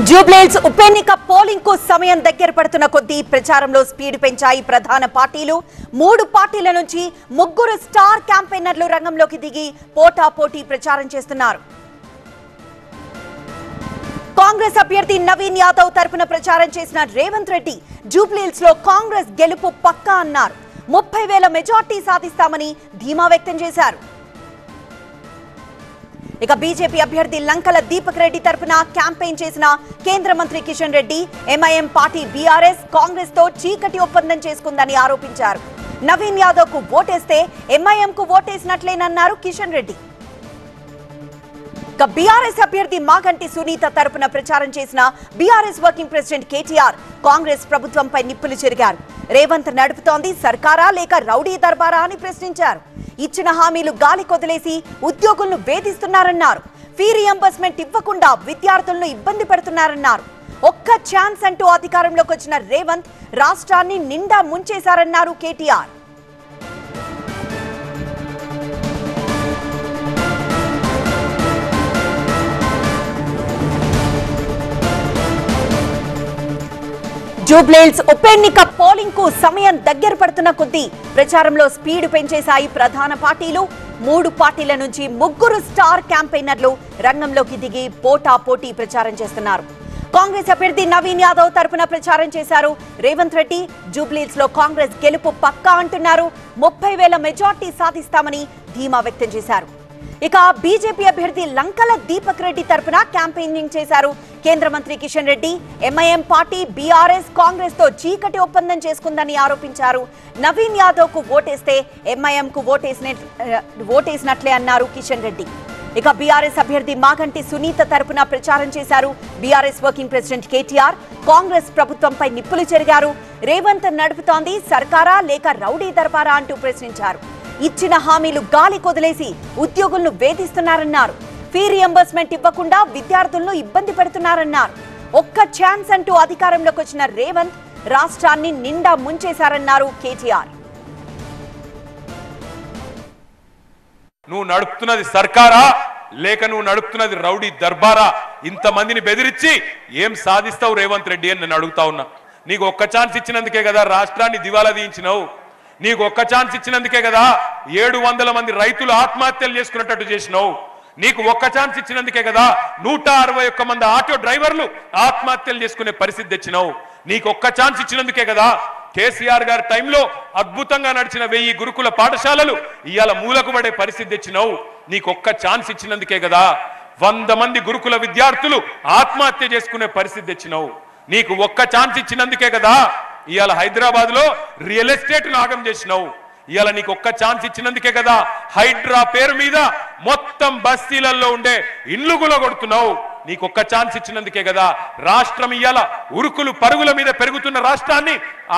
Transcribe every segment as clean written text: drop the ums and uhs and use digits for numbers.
జూబ్లీహిల్స్ ఉప ఎన్నిక పోలింగ్ కు సమయం దగ్గర పడుతున్న కొద్దీ ప్రచారంలో స్పీడ్ పెంచాయి ప్రధాన పార్టీలు. 3 పార్టీల నుంచి 3 స్టార్ క్యాంపెయినర్లు రంగంలోకి దిగి పోటాపోటీ ప్రచారం చేస్తున్నారు. కాంగ్రెస్ అభ్యర్థి నవీన్ యాదవ్ తరపున ప్రచారం చేసిన రేవంత్ రెడ్డి జూబ్లీహిల్స్ లో కాంగ్రెస్ గెలుపు పక్కా అన్నారు. 30,000 మెజార్టీ సాధిస్తామని ధీమా వ్యక్తం చేశారు. ఇక బీజేపీ అభ్యర్థి లంకల దీపక్ రెడ్డి తరపున క్యాంపెయిన్ చేసిన కేంద్ర మంత్రి Kishan Reddy MIM party BRS Congress తో చీకటి ఒప్పందం చేసుకుందని ఆరోపించారు. నవీన్ యాదవ్ కు ఓటేస్తే ఎంఐఎం కు ఓటేసినట్లేనన్నారు కిషన్ రెడ్డి. ఇక బీఆర్ఎస్ అభ్యర్థి మాగంటి సునీత తరపున ప్రచారం చేసిన BRS working president KTR Congress ప్రభుత్వంపై నిప్పులు చెరిగారు. రేవంత్ నడుపుతోంది సర్కారా లేక రౌడీ దర్బారా అని ప్రశ్నించారు. ఇచ్చిన హామీలు గాలి కొదిలేసి ఉద్యోగులను వేధిస్తున్నారన్నారు. ఫీ రియంబర్స్మెంట్ ఇవ్వకుండా విద్యార్థులను ఇబ్బంది పెడుతున్నారన్నారు. ఒక్క ఛాన్స్ అంటూ అధికారంలోకి వచ్చిన రేవంత్ రాష్ట్రాన్ని నిండా ముంచేశారన్నారు కేటీఆర్. జూబ్లీహిల్స్ ఉప ఎన్నిక పోలింగ్ కు సమయం దగ్గర పడుతున్న కొద్దీ ప్రచారంలో స్పీడ్ పెంచేశాయి ప్రధాన పార్టీలు. 3 పార్టీల నుంచి 3 స్టార్ క్యాంపెయినర్లు రంగంలోకి దిగి పోటాపోటీ ప్రచారం చేస్తున్నారు. కాంగ్రెస్ అభ్యర్థి నవీన్ యాదవ్ తరపున ప్రచారం చేశారు రేవంత్ రెడ్డి. జూబ్లీహిల్స్ లో కాంగ్రెస్ గెలుపు పక్కా అంటున్నారు. 30,000 మెజార్టీ సాధిస్తామని ధీమా వ్యక్తం చేశారు. ఇక బీజేపీ అభ్యర్థి లంకల దీపక్ రెడ్డి తరపున క్యాంపెయినింగ్ చేశారు కేంద్ర మంత్రి Kishan Reddy. MIM party BRS Congress తో చీకటి ఒప్పందం చేసుకుందని ఆరోపించారు. నవీన్ యాదవ్ కు ఓటేస్తే ఎంఐఎం కు ఓటేసినట్లే అన్నారు కిషన్ రెడ్డి. ఇక బీఆర్ఎస్ అభ్యర్థి మాగంటి సునీత తరపున ప్రచారం చేశారు BRS working president KTR. Congress ప్రభుత్వంపై నిప్పులు చెరిగారు. రేవంత్ నడుపుతోంది సర్కారా లేక రౌడీ దర్బారా అంటూ ప్రశ్నించారు. ఇచ్చిన హామీలు గాలి కొదిలేసి ఉద్యోగులను వేధిస్తున్నారన్నారు. ఫీ రియంబర్స్మెంట్ ఇవ్వకుండా విద్యార్థులను ఇబ్బంది పెడుతున్నారన్నారు. ఒక్క ఛాన్స్ అంటూ అధికారంలోకి వచ్చిన రేవంత్ రాష్ట్రాన్ని నిండా ముంచేశారన్నారు కేటీఆర్. నువ్వు నడుపుతున్నది సర్కారా లేక నువ్వు నడుపుతున్నది రౌడీ దర్బారా? ఇంతమందిని బెదిరించి ఏం సాధిస్తావు రేవంత్ రెడ్డి అని నేను అడుగుతా ఉన్నా. నీకు ఒక్క ఛాన్స్ ఇచ్చినందుకే కదా రాష్ట్రాన్ని దివాలా తీయించినావు. నీకు ఒక్క ఛాన్స్ ఇచ్చినందుకే కదా 700 మంది రైతులు ఆత్మహత్యలు చేసుకున్నట్టు చేసినావు. నీకు ఒక్క ఛాన్స్ ఇచ్చినందుకే కదా 161 మంది ఆటో డ్రైవర్లు ఆత్మహత్యలు చేసుకునే పరిస్థితి తెచ్చినావు. నీకు ఒక్క ఛాన్స్ ఇచ్చినందుకే కదా కేసీఆర్ గారి టైంలో అద్భుతంగా నడిచిన 1000 గురుకుల పాఠశాలలు ఇవాళ మూలకు పడే పరిస్థితి తెచ్చినావు. నీకు ఒక్క ఛాన్స్ ఇచ్చినందుకే కదా 100 మంది గురుకుల విద్యార్థులు ఆత్మహత్య చేసుకునే పరిస్థితి తెచ్చినావు. నీకు ఒక్క ఛాన్స్ ఇచ్చినందుకే కదా ఇవాళ హైదరాబాద్ లో రియల్ ఎస్టేట్ నాగం చేసినావు. ఇవాళ నీకు ఒక్క ఛాన్స్ ఇచ్చినందుకే కదా హైడ్రా పేరు మీద మొత్తం బస్తీలలో ఉండే ఇండ్లు గులగొడుతున్నావు. నీకు ఒక్క ఛాన్స్ ఇచ్చినందుకే కదా రాష్ట్రం ఇవాళ ఉరుకులు పరుగుల మీద పెరుగుతున్న రాష్ట్రాన్ని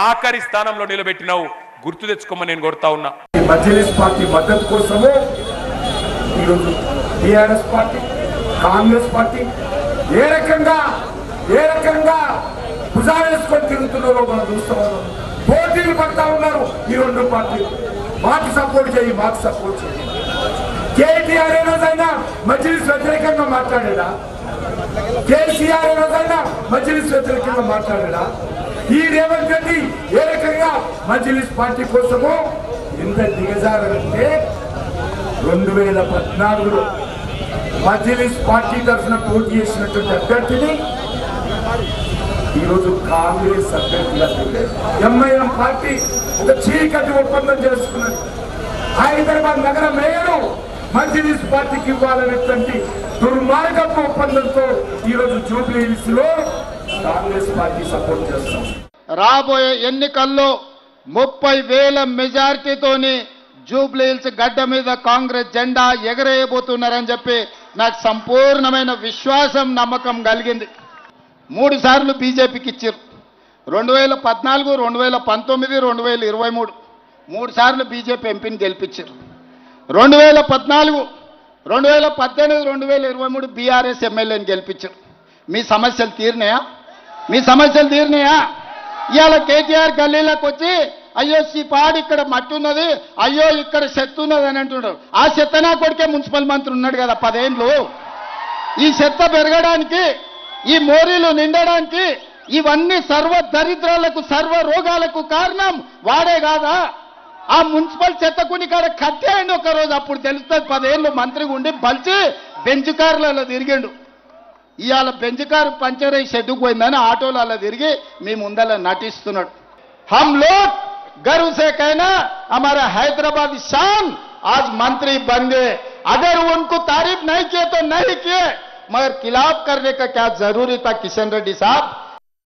ఆఖరి స్థానంలో నిలబెట్టినావు. గుర్తు తెచ్చుకోమని నేను కోరుతా ఉన్నా. మజ్లిస్ పార్టీ మద్దతు కోసము ఈరోజు టీఆర్ఎస్ పార్టీ కాంగ్రెస్ పార్టీ ఏ రకంగా భుజాలేసుకొని తిరుగుతున్నారో మనం చూస్తూ ఉన్నాం. పోటీలు పడతా ఉన్నారు ఈ 2 పార్టీలు. మాకు సపోర్ట్ చేయి. కేటీఆర్ ఏ రోజైనా మజ్లిస్ వ్యతిరేకంగా మాట్లాడాడా? కేసీఆర్ ఏ రోజైనా మజ్లిస్ వ్యతిరేకంగా మాట్లాడాడా? ఈ రేవంత్ రెడ్డి ఏ రకంగా మజ్లిస్ పార్టీ కోసము ఎంత దిగజారంటే 2014లో మజ్లిస్ పార్టీ తరఫున పోటీ చేసినటువంటి అభ్యర్థిని ఈరోజు కాంగ్రెస్ అభ్యర్థిగా ఎంఐఎం పార్టీ ఒక చీకటి ఒప్పందం చేసుకున్నది. హైదరాబాద్ నగర మేయరు మజ్లిస్ పార్టీకి ఇవ్వాలనేటువంటి దుర్మార్గపు ఒప్పందంతో ఈరోజు జూబ్లీహిల్స్ లో కాంగ్రెస్ పార్టీ సపోర్ట్ చేస్తాం. రాబోయే ఎన్నికల్లో 30,000 మెజార్టీతోని జూబ్లీహిల్స్ గడ్డ మీద కాంగ్రెస్ జెండా ఎగరేయబోతున్నారని చెప్పి నాకు సంపూర్ణమైన విశ్వాసం నమ్మకం కలిగింది. 3 సార్లు బీజేపీకి ఇచ్చారు. 2014, 2019, 2023 3 సార్లు బీజేపీ ఎంపీని గెలిపించారు. 2014, 2018, 2023 బీఆర్ఎస్ ఎమ్మెల్యేని గెలిపించారు. మీ సమస్యలు తీరినాయా? ఇవాళ కేటీఆర్ గల్లీలకు వచ్చి అయ్యో పాడు ఇక్కడ మట్టి ఉన్నది, అయ్యో ఇక్కడ చెత్త ఉన్నది అని అంటున్నారు. ఆ చెత్త నా కొడుకే మున్సిపల్ మంత్రి ఉన్నాడు కదా 10 ఏళ్ళు. ఈ చెత్త పెరగడానికి ఈ మోరీలు నిండడానికి ఇవన్నీ సర్వ దరిద్రాలకు సర్వ రోగాలకు కారణం వాడే కాదా? ఆ మున్సిపల్ చెత్తకుని కాడ కట్టేయండి ఒక రోజు, అప్పుడు తెలుస్తుంది. 10 ఏళ్ళు మంత్రిగా ఉండి బలిచి బెంచ్ కార్లలో తిరిగిండు. ఇవాళ బెంచ్ కారు పంచర్ అయి షెడ్డుకు పోయిందని ఆటోలలో తిరిగి మీ ముందర నటిస్తున్నాడు. हम लोग गर्व से कहना हमारा हैदराबाद शान आज मंत्री बन गए. अगर उनको तारीफ नहीं किए तो नहीं किए, मगर खिलाफ करने का क्या जरूरी था किशन रेड्डी साहब?